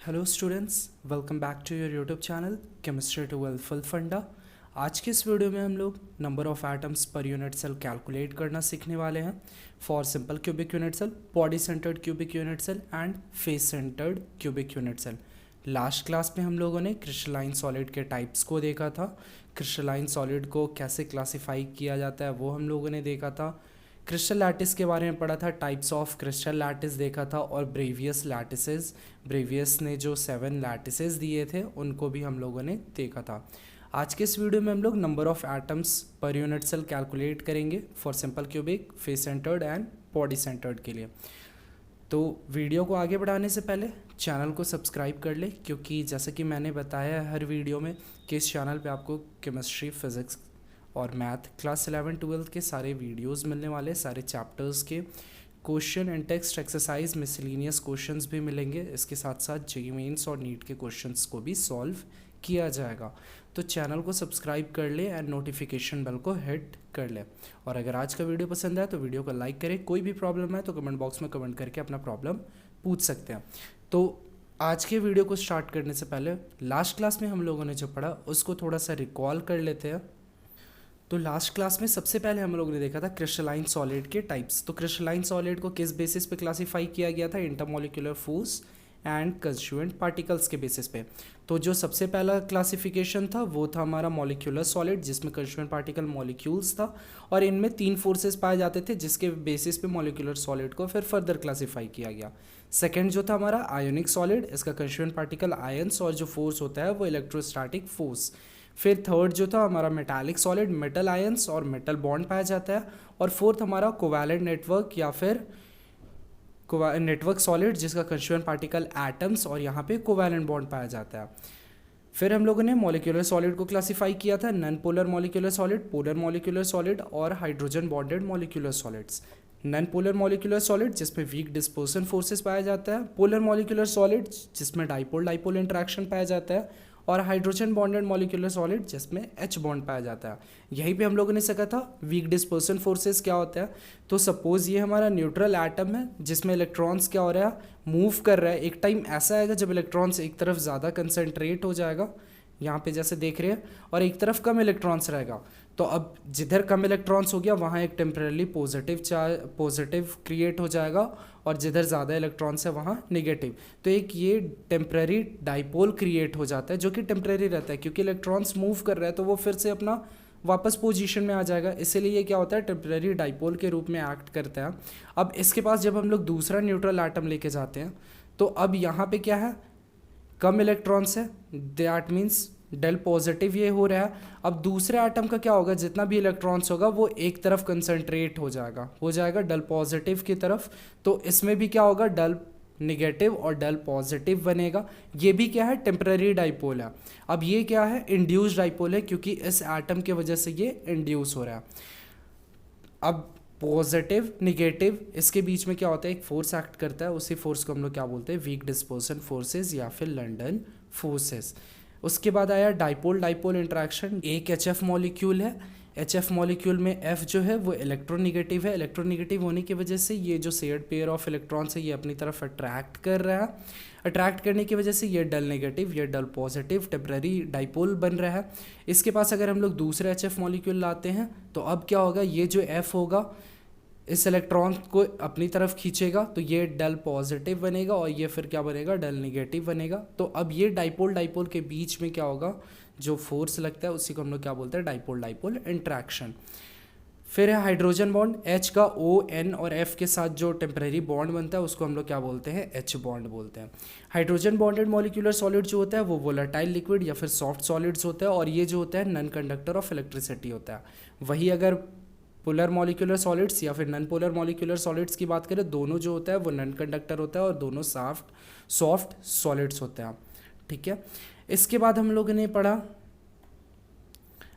Hello students, welcome back to your YouTube channel chemistry to wealth full funda. आज के इस video में हम लोग number of atoms per unit cell calculate करना सीखने वाले हैं for simple cubic unit cell, body centred cubic unit cell and face centred cubic unit cell. Last class में हम लोगों ने क्रिस्टलाइन सॉलिड के टाइप्स को देखा था। क्रिस्टलाइन सॉलिड को कैसे क्लासीफाई किया जाता है वो हम लोगों ने देखा था। क्रिस्टल लैटिस के बारे में पढ़ा था, टाइप्स ऑफ क्रिस्टल लैटिस देखा था, और ब्रेवियस लैटिसेस, ब्रेवियस ने जो 7 लैटिसेस दिए थे उनको भी हम लोगों ने देखा था। आज के इस वीडियो में हम लोग number of atoms per unit cell calculate करेंगे for simple cubic, face centred and body centred के लिए। तो वीडियो को आगे बढ़ाने से पहले चैनल को सब्सक्राइब कर ले, क्योंकि जैसे कि मैंने बताया है हर वीडियो में कि इस चैनल पे आपको केमिस्ट्री, फिज़िक्स और मैथ क्लास 11-12 के सारे वीडियोस मिलने वाले, सारे चैप्टर्स के question and text exercise, miscellaneous questions भी मिलेंगे। इसके साथ साथ जेईई मेंस और नीट के क्वेश्चंस को भी सॉल्व किया जाएगा। तो चैनल को सब्सक्राइब कर ले एंड नोटिफिकेशन बेल को हिट कर ले। और अगर आज का वीडियो पसंद आए तो वीडियो को लाइक करें। कोई भी प्रॉब्लम है तो कमेंट बॉक्स में कमेंट करके अपना प्रॉब्लम पूछ सकते हैं। तो आज के वीडियो को स्टार्ट करने से पहले लास्ट क्लास में हम लोगों ने जो पढ़ा उसको थोड़ा सा रिकॉल कर लेते हैं। तो लास्ट क्लास में सबसे पहले हम लोगों ने देखा था क्रिस्टलाइन सॉलिड के टाइप्स। तो क्रिस्टलाइन सॉलिड को किस बेसिस पे क्लासीफाई किया गया था? Intermolecular force and constituent particles के बेसिस पे। तो जो सबसे पहला क्लासिफिकेशन था वो था हमारा मॉलिक्यूलर सॉलिड, जिसमें कंस्टिट्यूएंट पार्टिकल मॉलिक्यूल्स था, और इनमें 3 फोर्सेस पाए जाते थे, जिसके बेसिस पे मॉलिक्यूलर सॉलिड को फिर फर्दर क्लासीफाई किया गया। सेकेंड जो था हमारा आयोनिक सॉलिड, इसका कंस्टिट्यूएंट पार्टिकल आयंस और जो फोर्स होता है वो इलेक्ट्रोस्टैटिक फोर्स। फिर थर्ड जो था हमारा मेटालिक सॉलिड, मेटल आयंस और मेटल बॉन्ड पाया जाता है। और फोर्थ हमारा कोवैलेंट नेटवर्क या फिर नेटवर्क सॉलिड, जिसका कंस्टिट्यूएंट पार्टिकल एटम्स और यहाँ पे कोवैलेंट बॉन्ड पाया जाता है। फिर हम लोगों ने मॉलिक्यूलर सॉलिड को क्लासीफाई किया था, non polar molecular solid, polar molecular solid और hydrogen bonded molecular solids. Non polar molecular solid जिसमें वीक डिस्पर्सन फोर्सेस पाया जाता है, पोलर मॉलिक्यूलर सॉलिड जिसमें डाइपोल डाइपोल इंटरेक्शन पाया जाता है, और हाइड्रोजन बॉन्डेड मॉलिक्यूलर सॉलिड जिसमें H बॉन्ड पाया जाता है। यहीं पे हम लोगों ने सीखा था वीक डिस्पर्सन फोर्सेस क्या होता है। तो सपोज ये हमारा न्यूट्रल एटम है जिसमें इलेक्ट्रॉन्स क्या हो रहा है, मूव कर रहा है। एक टाइम ऐसा आएगा जब इलेक्ट्रॉन्स एक तरफ ज़्यादा कंसनट्रेट हो जाएगा, यहाँ पे जैसे देख रहे हैं, और एक तरफ कम इलेक्ट्रॉन्स रहेगा। तो अब जिधर कम इलेक्ट्रॉन्स हो गया वहाँ एक टेम्परली पॉजिटिव क्रिएट हो जाएगा, और जिधर ज़्यादा इलेक्ट्रॉन्स है वहाँ नेगेटिव। तो एक ये टेम्पररी डाइपोल क्रिएट हो जाता है, जो कि टेम्पररी रहता है, क्योंकि इलेक्ट्रॉन्स मूव कर रहा है तो वो फिर से अपना वापस पोजीशन में आ जाएगा। इसीलिए ये क्या होता है, टेम्पररी डाइपोल के रूप में एक्ट करता है। अब इसके पास जब हम लोग दूसरा न्यूट्रल एटम लेके जाते हैं तो अब यहाँ पे क्या है, कम इलेक्ट्रॉन्स है, दैट मीन्स डेल पॉजिटिव ये हो रहा है। अब दूसरे एटम का क्या होगा, जितना भी इलेक्ट्रॉन्स होगा वो एक तरफ कंसंट्रेट हो जाएगा डेल पॉजिटिव की तरफ। तो इसमें भी क्या होगा, डेल निगेटिव और डेल पॉजिटिव बनेगा। ये भी क्या है, टेम्पररी डाइपोल है। अब ये क्या है, इंड्यूस्ड डाइपोल है, क्योंकि इस एटम की वजह से ये इंड्यूस हो रहा है। अब पॉजिटिव निगेटिव इसके बीच में क्या होता है, एक फोर्स एक्ट करता है, उसी फोर्स को हम लोग क्या बोलते हैं, वीक डिस्पर्सन फोर्सेस या फिर लंडन फोर्सेस। उसके बाद आया डाइपोल डाइपोल इंटरेक्शन। एक HF मॉलिक्यूल है, HF मॉलिक्यूल में F जो है वो इलेक्ट्रोनिगेटिव है। इलेक्ट्रोनिगेटिव होने की वजह से ये जो शेयर्ड पेयर ऑफ इलेक्ट्रॉन्स है ये अपनी तरफ अट्रैक्ट कर रहा है। अट्रैक्ट करने की वजह से ये डल नेगेटिव, ये डल पॉजिटिव, टेम्पररी डाइपोल बन रहा है। इसके पास अगर हम लोग दूसरे HF मॉलिक्यूल लाते हैं तो अब क्या होगा, ये जो F होगा इस इलेक्ट्रॉन को अपनी तरफ खींचेगा, तो ये डेल पॉजिटिव बनेगा, और ये फिर क्या बनेगा, डेल नेगेटिव बनेगा। तो अब ये डाइपोल डाइपोल के बीच में क्या होगा, जो फोर्स लगता है उसी को हम लोग क्या बोलते हैं, डाइपोल डाइपोल इंट्रैक्शन। फिर है हाइड्रोजन बॉन्ड, H का O, N और F के साथ जो टेम्परेरी बॉन्ड बनता है उसको हम लोग क्या बोलते हैं, H बॉन्ड बोलते हैं। हाइड्रोजन बॉन्डेड मॉलिक्यूलर सॉलिड जो होता है वो वोलेटाइल लिक्विड या फिर सॉफ्ट सॉलिड्स होता है, और ये जो होता है नॉन कंडक्टर ऑफ इलेक्ट्रिसिटी होता है। वही अगर पोलर मॉलिक्यूलर सॉलिड्स या फिर नॉन पोलर मॉलिक्यूलर सॉलिड्स की बात करें, दोनों जो होता है वो नॉन कंडक्टर होता है और दोनों सॉफ्ट सॉलिड्स होते हैं। ठीक है, इसके बाद हम लोगों ने पढ़ा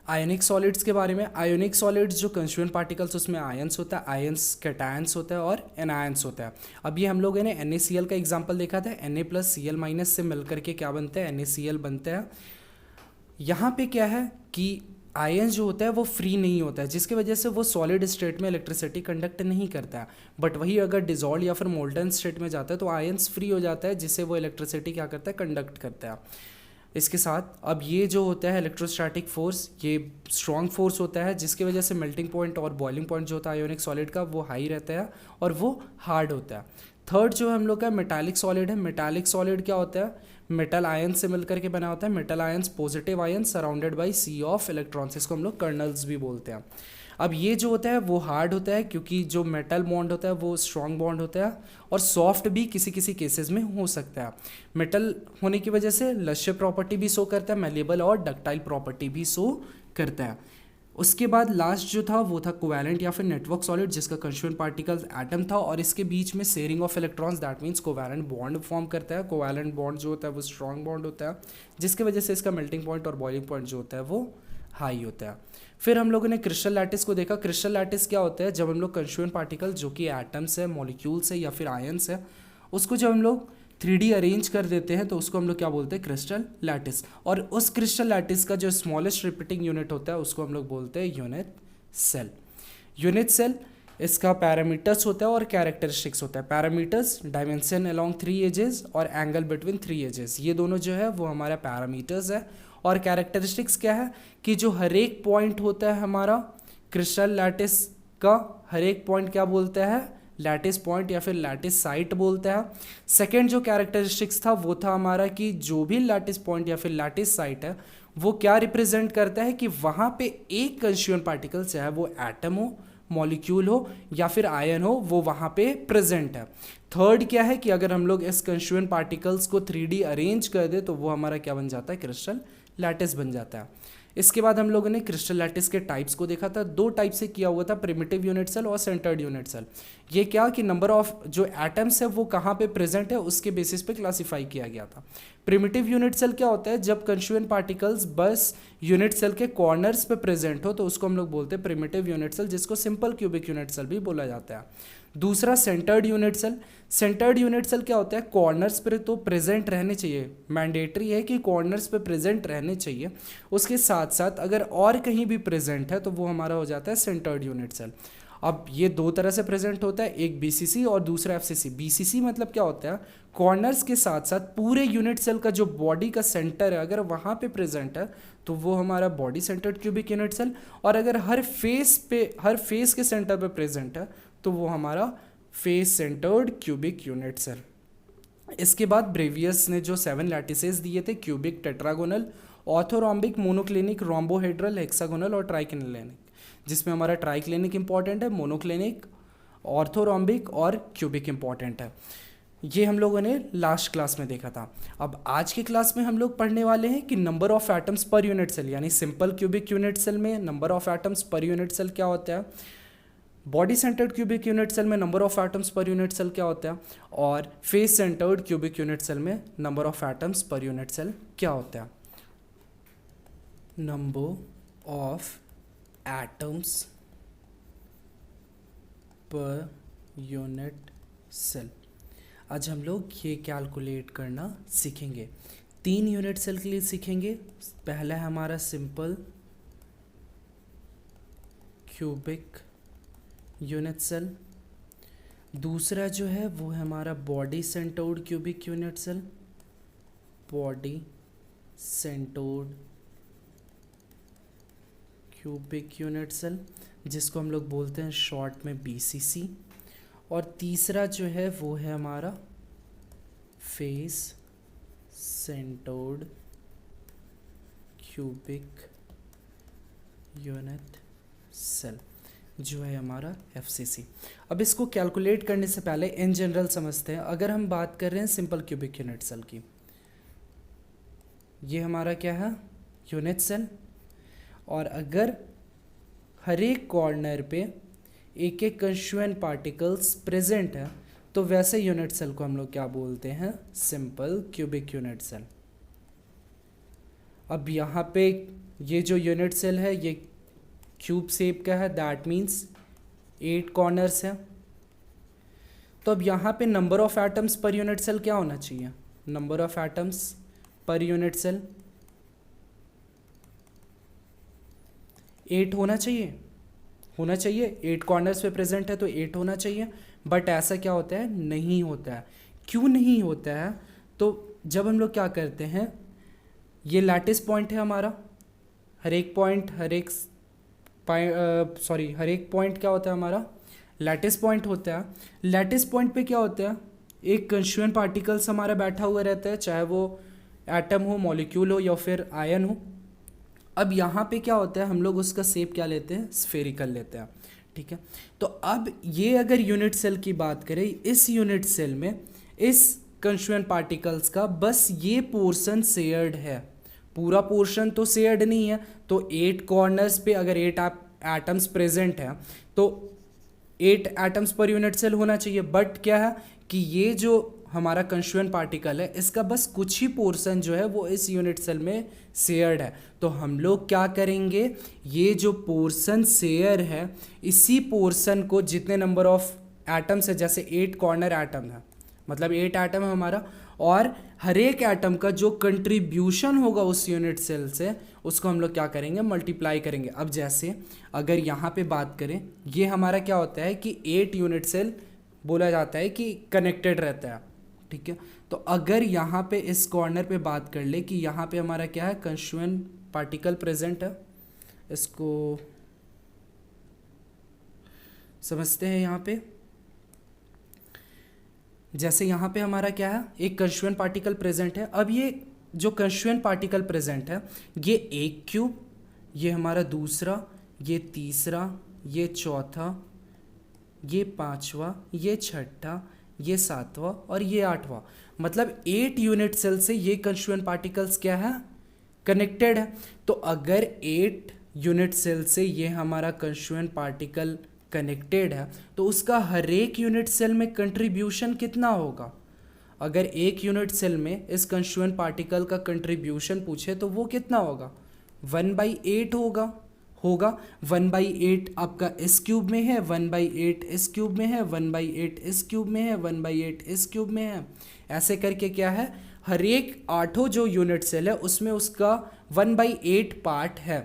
आयनिक सॉलिड्स के बारे में। आयोनिक सॉलिड्स जो कंस्टिट्यूएंट पार्टिकल्स उसमें आयंस होता है, आयंस कैटायंस होता है और एनायंस होता है। अब ये हम लोगों ने NaCl का एग्जाम्पल देखा था, Na+Cl- से मिलकर के क्या बनता है, NaCl बनता है। यहाँ पे क्या है कि आयन जो होता है वो फ्री नहीं होता है, जिसकी वजह से वो सॉलिड स्टेट में इलेक्ट्रिसिटी कंडक्ट नहीं करता है। बट वही अगर डिजॉल्व या फिर मोल्टन स्टेट में जाता है तो आयन्स फ्री हो जाता है, जिससे वो इलेक्ट्रिसिटी क्या करता है, कंडक्ट करता है। इसके साथ अब ये जो होता है इलेक्ट्रोस्टैटिक फोर्स, ये स्ट्रॉन्ग फोर्स होता है, जिसकी वजह से मेल्टिंग पॉइंट और बॉइलिंग पॉइंट जो होता है आयोनिक सॉलिड का वो हाई रहता है और वो हार्ड होता है। थर्ड जो हम लोग का मेटालिक सॉलिड है। मेटालिक सॉलिड क्या होता है, मेटल आयन से मिलकर के बना होता है। Metal ions positive ion surrounded by sea of electrons, इसको हम लोग कर्नल्स भी बोलते हैं। अब ये जो होता है वो हार्ड होता है, क्योंकि जो मेटल बॉन्ड होता है वो स्ट्रॉन्ग बॉन्ड होता है, और सॉफ्ट भी किसी किसी केसेस में हो सकता है। मेटल होने की वजह से लश्य प्रॉपर्टी भी शो करता है, मेलेबल और डक्टाइल प्रॉपर्टी भी शो करता है। उसके बाद लास्ट जो था वो था कोवैलेंट या फिर नेटवर्क सॉलिड, जिसका कंस्टिट्यूएंट पार्टिकल्स एटम था और इसके बीच में sharing of electrons, that means covalent bond form करता है। कोवैलेंट बॉन्ड जो होता है वो स्ट्रॉन्ग बॉन्ड होता है, जिसकी वजह से इसका मेल्टिंग पॉइंट और बॉइलिंग पॉइंट जो होता है वो हाई होता है। फिर हम लोगों ने क्रिस्टल लैटिस को देखा। क्रिस्टल लैटिस क्या होता है, जब हम लोग कंस्टिट्यूएंट पार्टिकल जो कि एटम्स है, मॉलिक्यूल्स है या फिर आयंस है, उसको जब हम लोग 3D अरेंज कर देते हैं तो उसको हम लोग क्या बोलते हैं, क्रिस्टल लैटिस। और उस क्रिस्टल लैटिस का जो स्मॉलेस्ट रिपीटिंग यूनिट होता है उसको हम लोग बोलते हैं यूनिट सेल। यूनिट सेल इसका पैरामीटर्स होता है और कैरेक्टरिस्टिक्स होता है। पैरामीटर्स डायमेंशन अलोंग 3 एजेस और एंगल बिटवीन 3 एजेस, ये दोनों जो है वो हमारा पैरामीटर्स है। और कैरेक्टरिस्टिक्स क्या है कि जो हर एक पॉइंट होता है हमारा क्रिस्टल लैटिस का, हर एक पॉइंट क्या बोलता है, लैटिस पॉइंट या फिर लैटिस साइट बोलता है। सेकेंड जो कैरेक्टरिस्टिक्स था वो था हमारा कि जो भी लैटिस पॉइंट या फिर लैटिस साइट है वो क्या रिप्रेजेंट करता है कि वहाँ पे एक कंस्टिट्यूएंट पार्टिकल, चाहे वो एटम हो, मॉलिक्यूल हो या फिर आयन हो, वो वहाँ पे प्रेजेंट है। थर्ड क्या है कि अगर हम लोग इस कंस्टिट्यूएंट पार्टिकल्स को 3D अरेंज कर दे तो वो हमारा क्या बन जाता है, क्रिस्टल लैटिस बन जाता है। इसके बाद हम लोगों ने क्रिस्टल लैटिस के टाइप्स को देखा था। 2 टाइप से किया हुआ था, प्रिमिटिव यूनिट सेल और सेंटर्ड यूनिट सेल। ये क्या कि नंबर ऑफ जो एटम्स है वो कहाँ पे प्रेजेंट है उसके बेसिस पे क्लासिफाई किया गया था। प्रिमिटिव यूनिट सेल क्या होता है, जब कंस्टिट्यूएंट पार्टिकल्स बस यूनिट सेल के कॉर्नर्स पे प्रेजेंट हो तो उसको हम लोग बोलते हैं प्रिमिटिव यूनिट सेल, जिसको सिंपल क्यूबिक यूनिट सेल भी बोला जाता है। दूसरा centred unit cell. Centred unit cell क्या होता है, कॉर्नर्स पे तो प्रेजेंट रहने चाहिए, मैंडेटरी है कि कॉर्नर्स पे प्रेजेंट रहने चाहिए, उसके साथ साथ अगर और कहीं भी प्रेजेंट है तो वो हमारा हो जाता है सेंटर्ड यूनिट सेल। अब ये 2 तरह से प्रेजेंट होता है, एक बीसीसी और दूसरा एफसीसी। बीसीसी मतलब क्या होता है, कॉर्नर्स के साथ साथ पूरे यूनिट सेल का जो बॉडी का सेंटर है अगर वहाँ पे प्रेजेंट है तो वो हमारा body centred cubic unit cell, और अगर हर फेस के सेंटर पे प्रेजेंट है तो वो हमारा face centred cubic unit cell. इसके बाद ब्रेवियस ने जो 7 लैटिसेस दिए थे, cubic, tetragonal, orthorhombic, monoclinic, rhombohedral, hexagonal और ट्राइक्लिनिक, जिसमें हमारा ट्राइक्लिनिक इंपॉर्टेंट है, मोनोक्लिनिक, ऑर्थोरोम्बिक और क्यूबिक इंपॉर्टेंट है। ये हम लोगों ने लास्ट क्लास में देखा था। अब आज की क्लास में हम लोग पढ़ने वाले हैं कि number of atoms per unit cell, यानी सिंपल क्यूबिक यूनिट सेल में number of atoms per unit cell क्या होता है, body centred cubic unit cell में number of atoms per unit cell क्या होता है, और face centred cubic unit cell में number of atoms per unit cell क्या होता है। Number of atoms per unit cell, आज हम लोग ये कैलकुलेट करना सीखेंगे। 3 यूनिट सेल के लिए सीखेंगे। पहला है हमारा सिंपल क्यूबिक यूनिट सेल, दूसरा जो है वो है हमारा body centred cubic unit cell, body centred cubic unit cell, जिसको हम लोग बोलते हैं शॉर्ट में बीसीसी, और तीसरा जो है वो है हमारा face centred cubic unit cell, जो है हमारा एफसीसी। अब इसको कैलकुलेट करने से पहले इन जनरल समझते हैं। अगर हम बात कर रहे हैं सिंपल क्यूबिक यूनिट सेल की, ये हमारा क्या है, यूनिट सेल, और अगर हर एक कॉर्नर पे एक एक कंस्टिट्यूएंट पार्टिकल्स प्रेजेंट है तो वैसे यूनिट सेल को हम लोग क्या बोलते हैं, सिंपल क्यूबिक यूनिट सेल। अब यहाँ पे ये जो यूनिट सेल है ये क्यूब शेप का है, दैट मीन्स 8 कॉर्नर्स है। तो अब यहाँ पे number of atoms per unit cell क्या होना चाहिए, number of atoms per unit cell 8 होना चाहिए 8 कॉर्नर्स पे प्रेजेंट है तो 8 होना चाहिए, बट ऐसा क्या होता है, नहीं होता है। क्यों नहीं होता है? तो जब हम लोग क्या करते हैं, ये लैटिस पॉइंट है हमारा, हर एक पॉइंट हर एक पॉइंट क्या होता है हमारा, लैटिस पॉइंट होता है। लैटिस पॉइंट पे क्या होता है, एक कंस्टिट्यूएंट पार्टिकल्स हमारा बैठा हुआ रहता है, चाहे वो एटम हो, मॉलिक्यूल हो या फिर आयन हो। अब यहाँ पे क्या होता है, हम लोग उसका शेप क्या लेते हैं, स्फेरिकल लेते हैं, ठीक है। तो अब ये अगर यूनिट सेल की बात करें, इस यूनिट सेल में इस कंस्टिट्यूएंट पार्टिकल्स का बस ये पोर्शन शेयर्ड है, पूरा पोर्शन तो शेयर्ड नहीं है। तो 8 कॉर्नर्स पे अगर 8 एटम्स प्रेजेंट है तो 8 एटम्स पर यूनिट सेल होना चाहिए, बट क्या है कि ये जो हमारा कंस्टिट्यूएंट पार्टिकल है इसका बस कुछ ही पोर्शन जो है वो इस यूनिट सेल में शेयर्ड है। तो हम लोग क्या करेंगे, ये जो पोर्शन शेयर है इसी पोर्शन को, जितने नंबर ऑफ एटम्स है, जैसे 8 कॉर्नर एटम है, मतलब 8 एटम है हमारा, और हर एक एटम का जो कंट्रीब्यूशन होगा उस यूनिट सेल से उसको हम लोग क्या करेंगे, मल्टीप्लाई करेंगे। अब जैसे अगर यहाँ पे बात करें, ये हमारा क्या होता है कि 8 यूनिट सेल बोला जाता है कि कनेक्टेड रहता है, ठीक है। तो अगर यहाँ पे इस कॉर्नर पे बात कर ले कि यहाँ पे हमारा क्या है, कंस्टिट्यूएंट पार्टिकल प्रेजेंट है, इसको समझते हैं। यहाँ पे जैसे यहाँ पे हमारा क्या है, एक कंस्टिट्यूएंट पार्टिकल प्रेजेंट है। अब ये जो कंस्टिट्यूएंट पार्टिकल प्रेजेंट है, ये एक क्यूब, ये हमारा दूसरा, ये तीसरा, ये चौथा, ये पांचवा, ये छठा, ये सातवां और ये आठवां, मतलब 8 यूनिट सेल से ये कंस्टिट्यूएंट पार्टिकल्स क्या है, कनेक्टेड है। तो अगर 8 यूनिट सेल से ये हमारा कंस्टिट्यूएंट पार्टिकल कनेक्टेड है तो उसका हर एक यूनिट सेल में कंट्रीब्यूशन कितना होगा। अगर एक यूनिट सेल में इस कंस्टिट्यूएंट पार्टिकल का कंट्रीब्यूशन पूछे तो वो कितना होगा, 1/8 होगा 1/8 आपका इस क्यूब में है, 1/8 इस क्यूब में है, 1/8 इस क्यूब में है, 1/8 इस क्यूब में है। ऐसे करके क्या है, हर एक 8 जो यूनिट सेल है उसमें उसका 1/8 पार्ट है,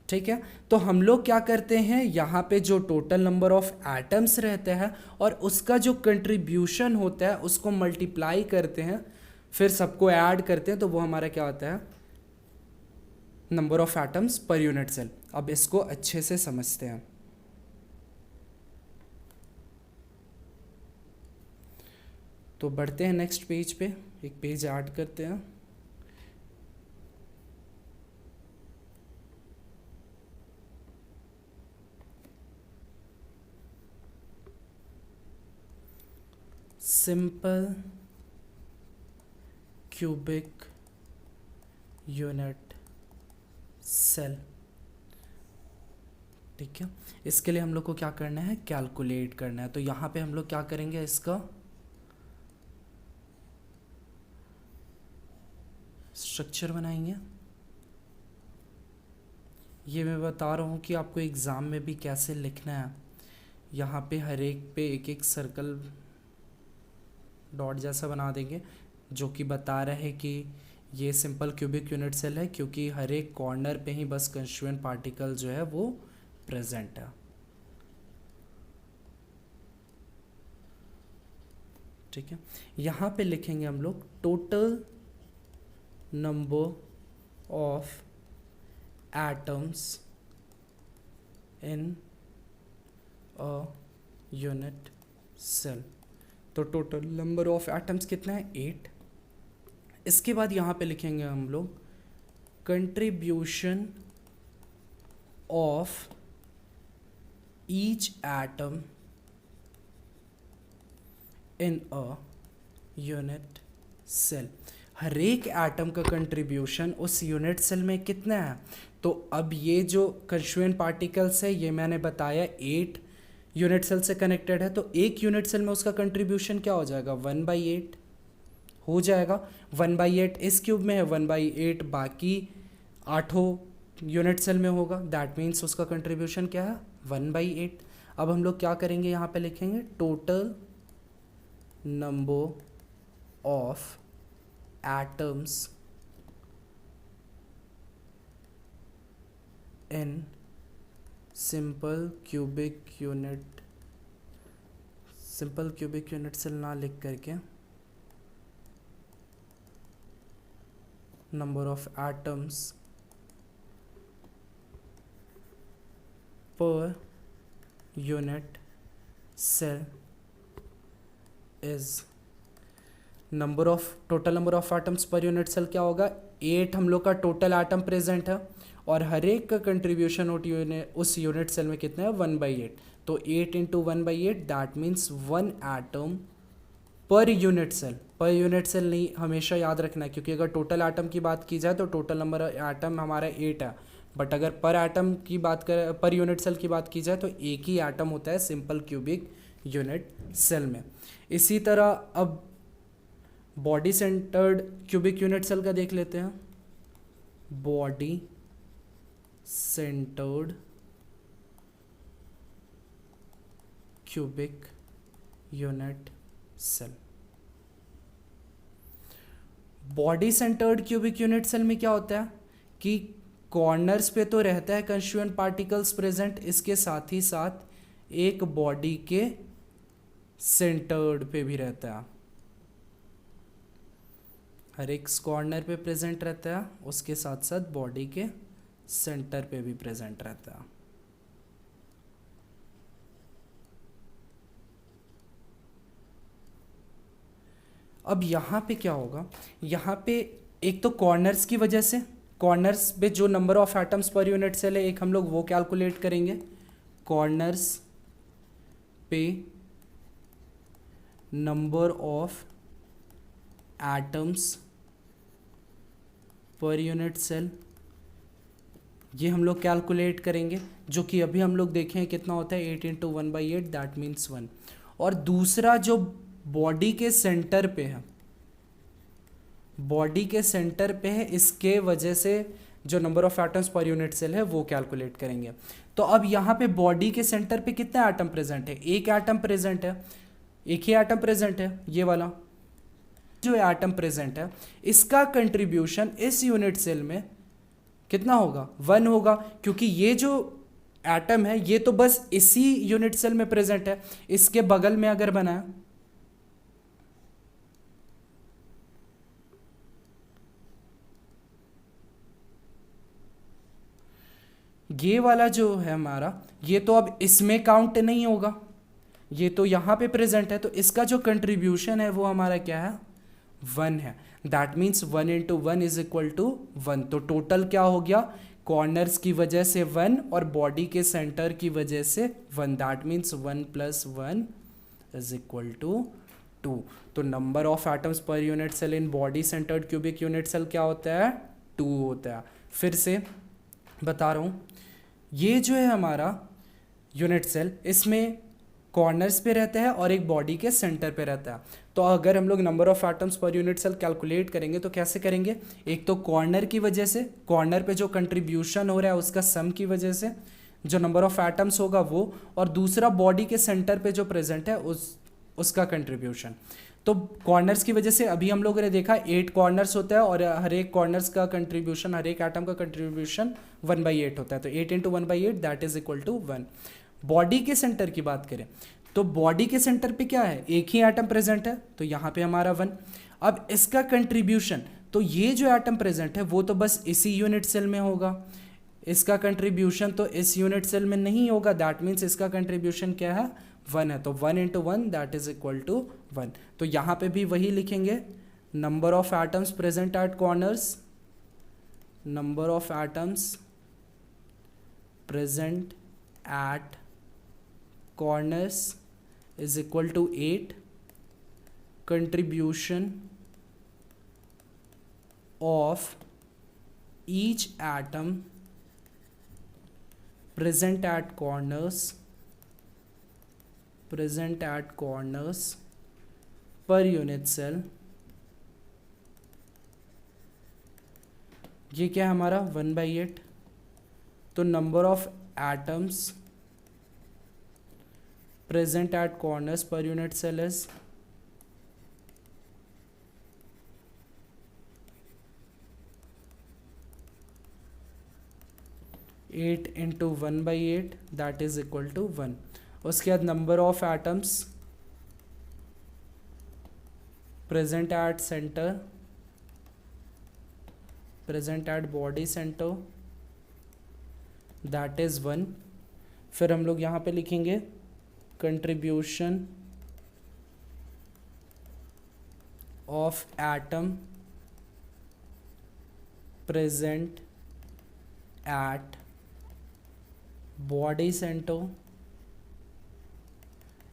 ठीक है। तो हम लोग क्या करते हैं, यहाँ पे जो टोटल नंबर ऑफ एटम्स रहते हैं और उसका जो कंट्रीब्यूशन होता है उसको मल्टीप्लाई करते हैं, फिर सबको ऐड करते हैं, तो वो हमारा क्या होता है, number of atoms per unit cell. अब इसको अच्छे से समझते हैं। तो बढ़ते हैं नेक्स्ट पेज पे, एक पेज ऐड करते हैं। सिंपल क्यूबिक यूनिट सेल, ठीक है। इसके लिए हम लोग को क्या करना है, कैलकुलेट करना है। तो यहाँ पे हम लोग क्या करेंगे, इसका स्ट्रक्चर बनाएंगे। ये मैं बता रहा हूँ कि आपको एग्ज़ाम में भी कैसे लिखना है। यहाँ पे हर एक पे एक एक सर्कल डॉट जैसा बना देंगे जो कि बता रहे हैं कि ये सिंपल क्यूबिक यूनिट सेल है, क्योंकि हर एक कॉर्नर पे ही बस कंस्टिट्यूएंट पार्टिकल जो है वो प्रेजेंट है, ठीक है। यहाँ पे लिखेंगे हम लोग total number of atoms in a unit cell. तो टोटल नंबर ऑफ एटम्स कितना है, 8। इसके बाद यहाँ पे लिखेंगे हम लोग contribution of each atom in a unit cell. हर एक एटम का कंट्रीब्यूशन उस यूनिट सेल में कितना है। तो अब ये जो कंस्टिट्यूएंट पार्टिकल्स है ये मैंने बताया 8 यूनिट सेल से कनेक्टेड है, तो एक यूनिट सेल में उसका कंट्रीब्यूशन क्या हो जाएगा, 1/8 हो जाएगा। 1/8 इस क्यूब में है, 1/8 बाकी 8 यूनिट सेल में होगा, दैट मीन्स उसका कंट्रीब्यूशन क्या है, 1/8। अब हम लोग क्या करेंगे, यहाँ पे लिखेंगे total number of atoms in simple cubic unit cell ना लिख करके number of atoms per unit cell is total number of atoms per unit cell क्या होगा, 8 हम लोग का टोटल एटम प्रेजेंट है और हर एक का कंट्रीब्यूशन उस यूनिट सेल में कितना है 1/8, तो 8 into 1/8 that means 1 atom per unit cell नहीं हमेशा याद रखना है, क्योंकि अगर टोटल एटम की बात की जाए तो टोटल नंबर एटम हमारा 8 है, बट अगर पर एटम की बात करें, पर यूनिट सेल की बात की जाए तो एक ही एटम होता है सिंपल क्यूबिक यूनिट सेल में। इसी तरह अब body centred cubic unit cell का देख लेते हैं। Body centred cubic unit cell, body centred cubic unit cell में क्या होता है कि कॉर्नर्स पे तो रहता है कंस्टिट्यूएंट पार्टिकल्स प्रेजेंट, इसके साथ ही साथ एक बॉडी के सेंटर्ड पे भी रहता है, हर एक कॉर्नर पे प्रेजेंट रहता है, उसके साथ साथ बॉडी के सेंटर पे भी प्रेजेंट रहता है। अब यहाँ पे क्या होगा, यहाँ पे एक तो कॉर्नर्स की वजह से, कॉर्नर्स पे जो number of atoms per unit cell है एक हम लोग वो कैलकुलेट करेंगे, कॉर्नर्स पे number of atoms per unit cell, ये हम लोग कैलकुलेट करेंगे, जो कि अभी हम लोग देखें कितना होता है 8 इंटू 1/8 दैट मीन्स 1। और दूसरा जो बॉडी के सेंटर पे है, बॉडी के सेंटर पे है, इसके वजह से जो number of atoms per unit cell है वो कैलकुलेट करेंगे। तो अब यहाँ पे बॉडी के सेंटर पे कितना एटम प्रेजेंट है, एक एटम प्रेजेंट है, एक ही एटम प्रेजेंट है, ये वाला जो एटम प्रेजेंट है इसका कंट्रीब्यूशन इस यूनिट सेल में कितना होगा 1 होगा, क्योंकि ये जो एटम है ये तो बस इसी यूनिट सेल में प्रेजेंट है, इसके बगल में अगर बनाया ये वाला जो है हमारा, ये तो अब इसमें काउंट नहीं होगा, ये तो यहाँ पे प्रेजेंट है, तो इसका जो कंट्रीब्यूशन है वो हमारा क्या है 1 है, that means 1 into 1 is equal to 1। तो टोटल क्या हो गया, कॉर्नर्स की वजह से 1 और बॉडी के सेंटर की वजह से 1, that means 1 + 1 is equal to 2। तो number of atoms per unit cell in body centred cubic unit cell क्या होता है 2 होता है। फिर से बता रहा हूँ, ये जो है हमारा यूनिट सेल इसमें कॉर्नर्स पे रहता है और एक बॉडी के सेंटर पे रहता है। तो अगर हम लोग number of atoms per unit cell calculate करेंगे तो कैसे करेंगे, एक तो कॉर्नर की वजह से, कॉर्नर पे जो कंट्रीब्यूशन हो रहा है उसका सम की वजह से जो नंबर ऑफ एटम्स होगा वो, और दूसरा बॉडी के सेंटर पे जो प्रेजेंट है उसका कंट्रीब्यूशन। तो कॉर्नर्स की वजह से अभी हम लोगों ने देखा 8 कॉर्नर्स होता है और हर एक कॉर्नर्स का कंट्रीब्यूशन, हर एक एटम का कंट्रीब्यूशन 1/8 होता है, तो 8 into 1/8 that is equal to 1। Body के सेंटर की बात करें तो बॉडी के सेंटर पे क्या है, एक ही एटम प्रेजेंट है, तो यहाँ पे हमारा 1। अब इसका कंट्रीब्यूशन, तो ये जो एटम प्रेजेंट है वो तो बस इसी यूनिट सेल में होगा, इसका कंट्रीब्यूशन तो इस यूनिट सेल में नहीं होगा, दैट मीन्स इसका कंट्रीब्यूशन क्या है 1 है, तो 1 into 1 that is equal to 1। तो यहाँ पे भी वही लिखेंगे, number of atoms present at corners, number of atoms present at corners is equal to 8, contribution of each atom present at corners per unit cell, ये क्या है हमारा 1/8। तो number of atoms present at corners per unit cell is 8 into 1/8 that is equal to 1। उसके बाद number of atoms present at centre, present at body centre that is 1। फिर हम लोग यहाँ पे लिखेंगे contribution of atom present at body centre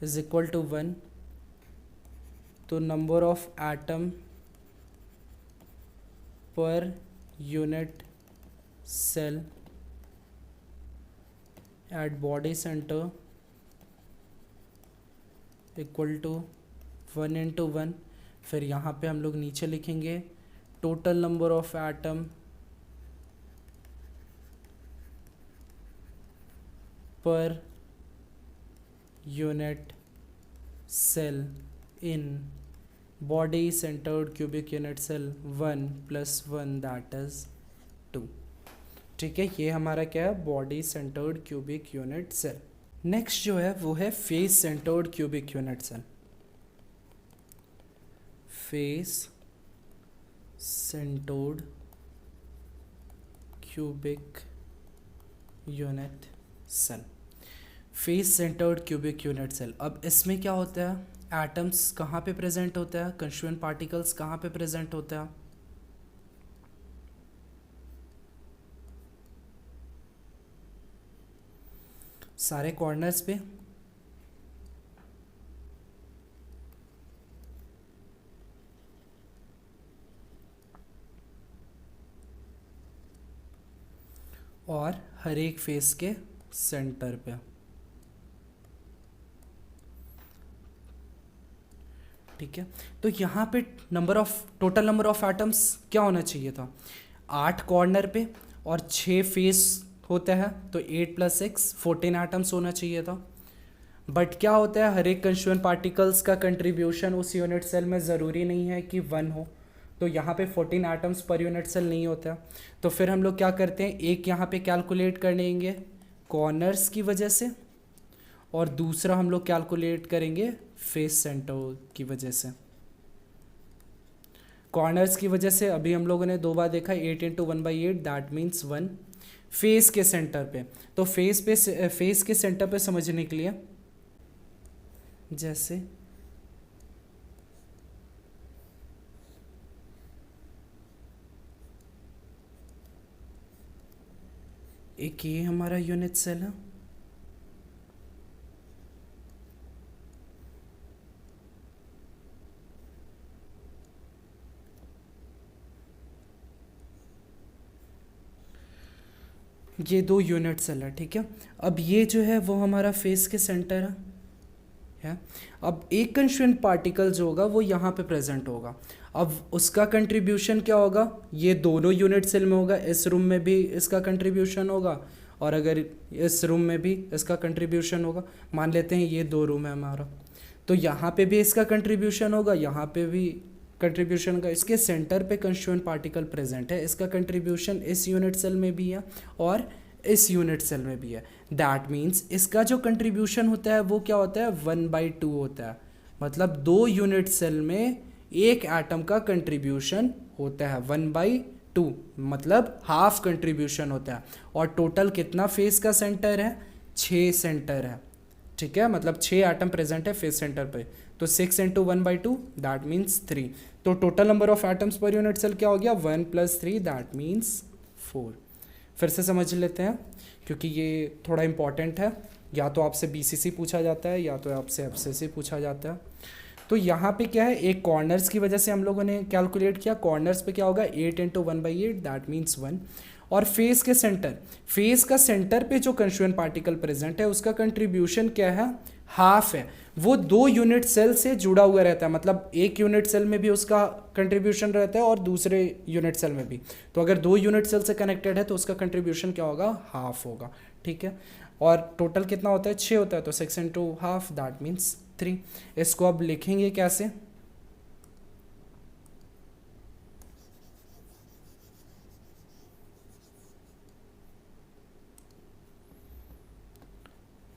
is equal to 1। तो number of atom per unit cell at body centre equal to 1 into 1। फिर यहाँ पे हम लोग नीचे लिखेंगे total number of atom per unit cell in body centred cubic unit cell 1 + 1 that is 2। ठीक है, ये हमारा क्या है, body centred cubic unit cell. Next जो है वो है face centred cubic unit cell. Face centred cubic unit cell, face centred cubic unit cell. अब इसमें क्या होता है, एटम्स कहाँ पे प्रेजेंट होता है, कंस्टिट्यूएंट पार्टिकल्स कहाँ पे प्रेजेंट होता है, सारे कॉर्नर्स पे। और हर एक फेस के सेंटर पे। ठीक है, तो यहाँ पे टोटल नंबर ऑफ एटम्स क्या होना चाहिए था, 8 कॉर्नर पे और 6 फेस होता है, तो 8 + 6 14 एटम्स होना चाहिए था। बट क्या होता है, हर एक कंस्टिट्यूएंट पार्टिकल्स का कंट्रीब्यूशन उस यूनिट सेल में ज़रूरी नहीं है कि 1 हो, तो यहाँ पे 14 एटम्स पर यूनिट सेल नहीं होता। तो फिर हम लोग क्या करते हैं, एक यहाँ पे कैलकुलेट कर लेंगे कॉर्नर्स की वजह से, और दूसरा हम लोग कैलकुलेट करेंगे फेस सेंटर की वजह से। कॉर्नर्स की वजह से अभी हम लोगों ने 2 बार देखा, 8 इंटू 1/8 दैट मीन्स 1। फेस के सेंटर पे, तो फेस के सेंटर पे समझने के लिए जैसे एक ये हमारा यूनिट सेल है, ये 2 यूनिट सेल है। ठीक है, अब ये जो है वो हमारा फेस के सेंटर है। अब एक कंस्टिट्यूएंट पार्टिकल जो होगा वो यहाँ पे प्रेजेंट होगा। अब उसका कंट्रीब्यूशन क्या होगा, ये दोनों यूनिट सेल में होगा, इस रूम में भी इसका कंट्रीब्यूशन होगा और अगर इस रूम में भी इसका कंट्रीब्यूशन होगा। मान लेते हैं ये 2 रूम है हमारा, तो यहाँ पे भी इसका कंट्रीब्यूशन होगा, यहाँ पे भी कंट्रीब्यूशन का। इसके सेंटर पे कंस्टिट्यूएंट पार्टिकल प्रेजेंट है, इसका कंट्रीब्यूशन इस यूनिट सेल में भी है और इस यूनिट सेल में भी है। दैट मीन्स इसका जो कंट्रीब्यूशन होता है वो क्या होता है, 1/2 होता है। मतलब 2 यूनिट सेल में एक एटम का कंट्रीब्यूशन होता है 1/2, मतलब हाफ कंट्रीब्यूशन होता है। और टोटल कितना फेस का सेंटर है, 6 सेंटर है। ठीक है, मतलब 6 एटम प्रेजेंट है फेस सेंटर पे, तो 6 इंटू 1/2 दैट मीन्स 3। तो total number of atoms per unit cell क्या हो गया, 1 + 3 दैट मीन्स 4। फिर से समझ लेते हैं क्योंकि ये थोड़ा इंपॉर्टेंट है, या तो आपसे BCC पूछा जाता है या तो आपसे FCC पूछा जाता है। तो यहाँ पे क्या है, एक कॉर्नर्स की वजह से हम लोगों ने कैलकुलेट किया, कॉर्नर्स पे क्या होगा, 8 इंटू 1/8 दैट मीन्स 1। और फेस के सेंटर, फेस का सेंटर पे जो कंस्टिट्यूएंट पार्टिकल प्रेजेंट है उसका कंट्रीब्यूशन क्या है, हाफ है। वो 2 यूनिट सेल से जुड़ा हुआ रहता है, मतलब एक यूनिट सेल में भी उसका कंट्रीब्यूशन रहता है और दूसरे यूनिट सेल में भी। तो अगर 2 यूनिट सेल से कनेक्टेड है तो उसका कंट्रीब्यूशन क्या होगा, हाफ होगा। ठीक है, और टोटल कितना होता है, 6 होता है, तो 6 इंटू हाफ दैट मीन्स 3। इसको अब लिखेंगे कैसे,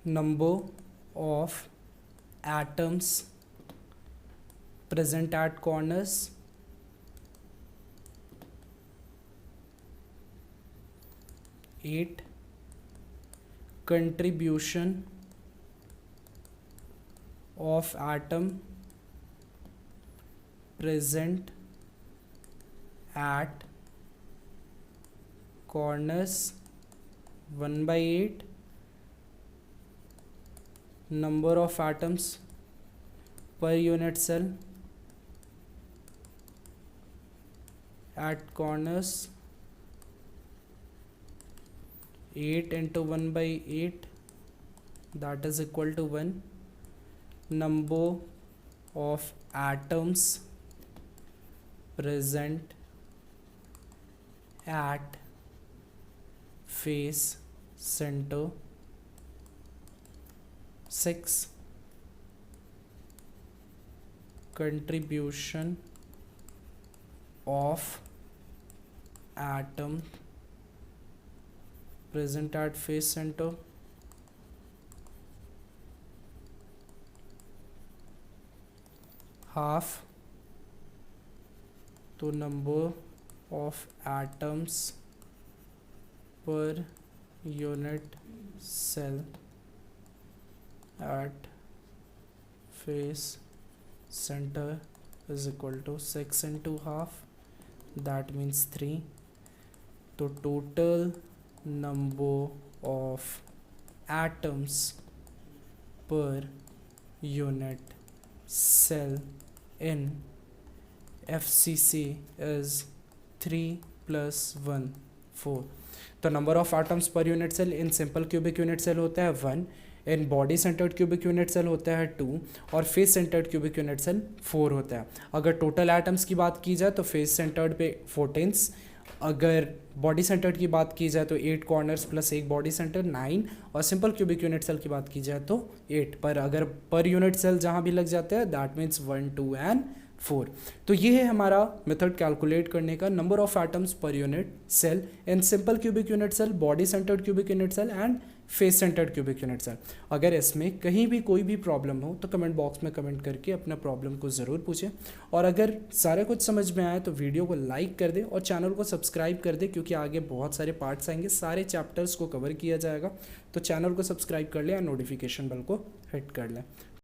number of atoms present at corners, 8 contribution of atom present at corners 1/8, number of atoms per unit cell at corners 8 into 1/8, that is equal to 1. Number of atoms present at face center 6. Contribution of atom present at face center, half. तो number of atoms per unit cell at face center is equal to 6 into half, that means 3. तो total number of atoms per unit cell in FCC is 3 plus 1 4. तो number of atoms per unit cell in simple cubic unit cell होता है 1, in body centred cubic unit cell होता है 2 और face centred cubic unit cell 4 होता है. अगर total atoms की बात की जाए तो फेस सेंटर्ड पे 14, अगर बॉडी सेंटर्ड की बात की जाए तो 8 कॉर्नर्स प्लस एक बॉडी सेंटर 9, और सिंपल क्यूबिक यूनिट सेल की बात की जाए तो 8. पर अगर पर यूनिट सेल जहाँ भी लग जाते हैं दैट मीन्स 1 2 एंड 4. तो ये है हमारा मेथड कैलकुलेट करने का, number of atoms per unit cell in simple cubic unit cell, body centred cubic unit cell and face centred cubic unit cell. अगर इसमें कहीं भी कोई भी प्रॉब्लम हो तो कमेंट बॉक्स में कमेंट करके अपना प्रॉब्लम को ज़रूर पूछें. और अगर सारा कुछ समझ में आए तो वीडियो को लाइक कर दे और चैनल को सब्सक्राइब कर दे, क्योंकि आगे बहुत सारे पार्ट्स आएंगे, सारे चैप्टर्स को कवर किया जाएगा. तो चैनल को सब्सक्राइब कर लें और नोटिफिकेशन बेल को हिट कर लें.